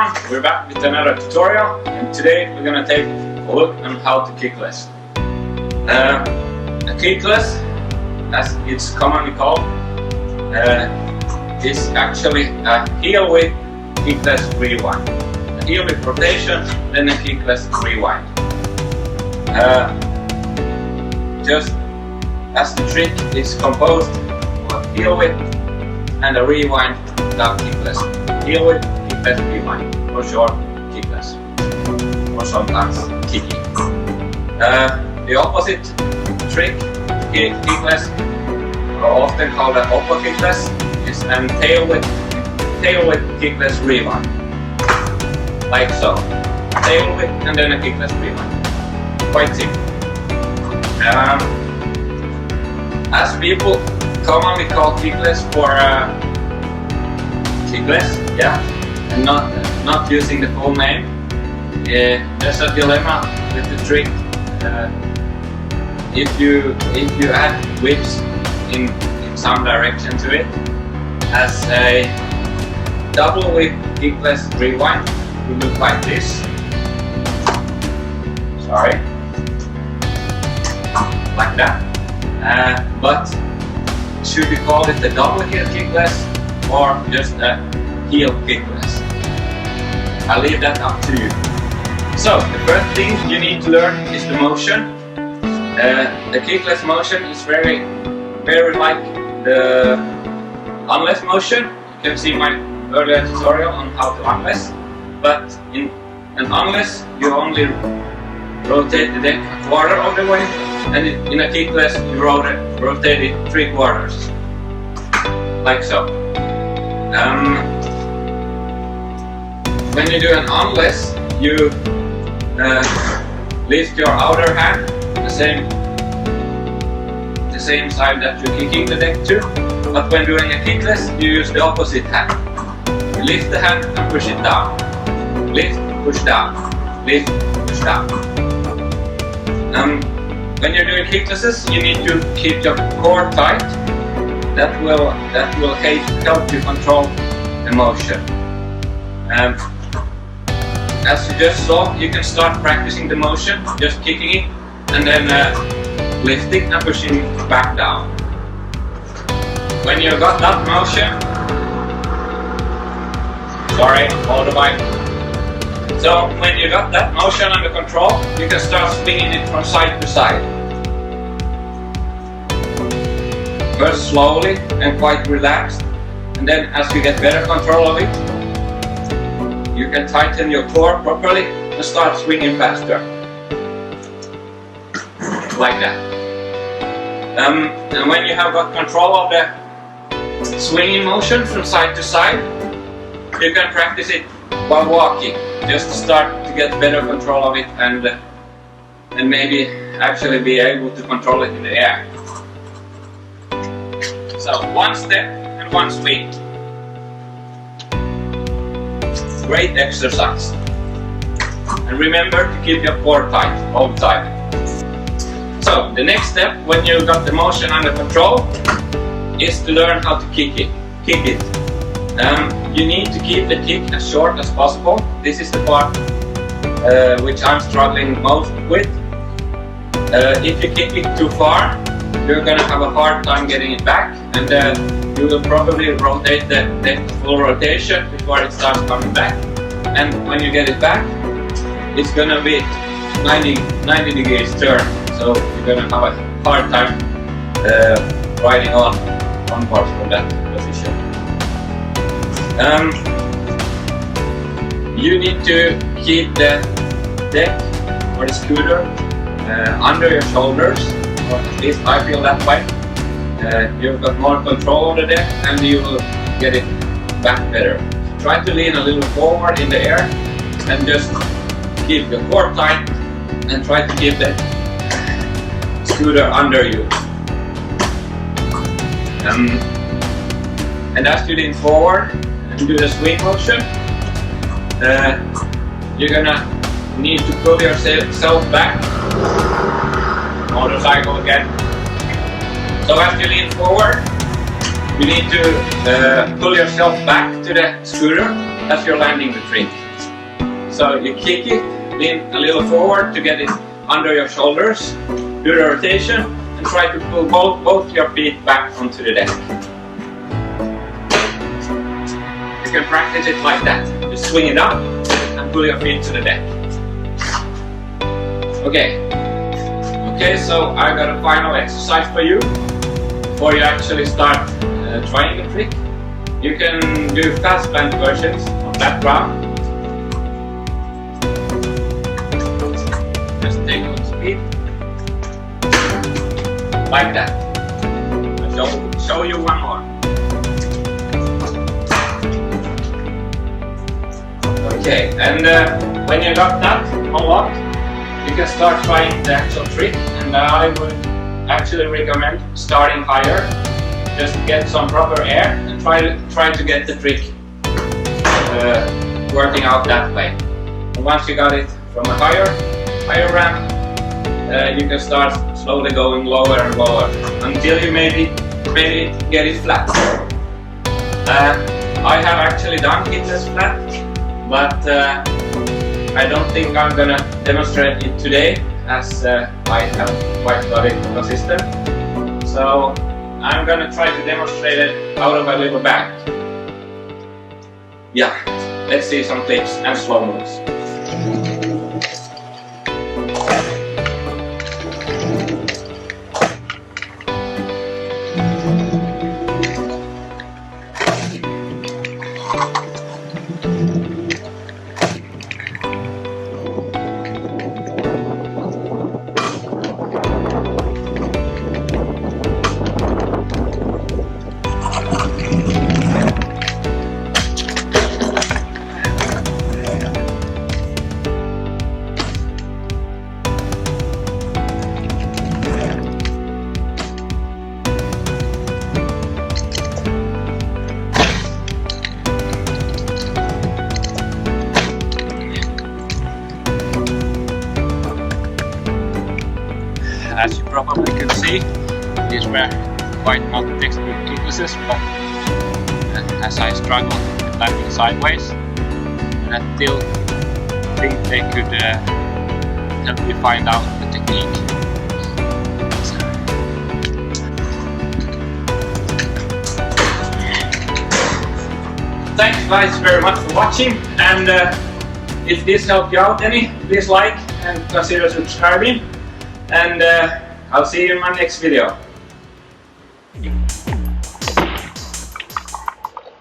everyone, we're back with another tutorial, and today we're gonna take a look on how to kickless. A kickless, as it's commonly called, is actually a heel whip kickless rewind. A heel whip rotation, then a kickless rewind. Just as the trick is composed of a heel whip and a rewind without kickless. Heel whip, kickless, rewind, or short, kickless, or sometimes kicky. The opposite trick, kickless, or often called an oppo kickless, is a tail whip kickless rewind. Like so. Tail whip and then a kickless rewind. Quite simple. As people commonly call kickless for kickless, yeah, and not using the full name. There's a dilemma with the trick. If you add whips in some direction to it, as a double whip kickless rewind will look like this. Sorry, like that. But should we call it the double heel kickless or just a heel kickless? I'll leave that up to you. So the first thing you need to learn is the motion. The kickless motion is very like the unless motion. You can see my earlier tutorial on how to unless. But in an unless you only rotate the deck a quarter of the way, and in a kickless you rotate it 3/4, like so. When you do an unless, you lift your outer hand the same side that you're kicking the deck to, but when doing a kickless you use the opposite hand. You lift the hand and push it down. Lift, push down. Lift, push down. When you're doing kicklesses, you need to keep your core tight. That will help you control the motion. As you just saw, you can start practicing the motion, just kicking it and then lifting and pushing back down. When you got that motion, sorry, hold the mic. So when you got that motion under control, you can start swinging it from side to side. First slowly and quite relaxed, and then as you get better control of it, you can tighten your core properly and start swinging faster. Like that. And when you have got control of the swinging motion from side to side, you can practice it while walking. Just to start to get better control of it and maybe actually be able to control it in the air. So one step and one swing. Great exercise. And remember to keep your core tight all the time. So the next step, when you got the motion under control, is to learn how to kick it. You need to keep the kick as short as possible. This is the part which I'm struggling most with. If you kick it too far, you're gonna have a hard time getting it back, and you will probably rotate the full rotation before it starts coming back. And when you get it back, it's gonna be 90 degrees turn, so you're gonna have a hard time riding on course from that position. You need to keep the deck or the scooter under your shoulders, or at least I feel that way. You've got more control of the deck and you will get it back better. Try to lean a little forward in the air and just keep your core tight and try to keep the scooter under you. And as you lean forward and do the swing motion, you're gonna need to pull yourself back. Motorcycle again. So as you lean forward, you need to pull yourself back to the scooter as you're landing the trick. So you kick it, lean a little forward to get it under your shoulders, do the rotation, and try to pull both your feet back onto the deck. You can practice it like that. Just swing it up and pull your feet to the deck. Okay. Okay, so I got a final exercise for you before you actually start trying the trick. You can do fast bend versions on flat ground. Just take a little speed. Like that. I'll show you one more. Okay, and when you got that unlocked, you can start trying the actual trick, and I would actually recommend starting higher, just get some proper air and try to get the trick working out that way. And once you got it from a higher ramp, you can start slowly going lower and lower until you maybe get it flat. I have actually done Kickless flat, but I don't think I'm gonna demonstrate it today, as I haven't quite got it consistent. So I'm gonna try to demonstrate it out of a little bag. Yeah, let's see some clips and slow moves. As you probably can see, these were quite not textbook Kicklesses, but as I struggled with landing sideways, I still think they could help me find out the technique. Thanks guys very much for watching, and if this helped you out any, please like and consider subscribing. And I'll see you in my next video.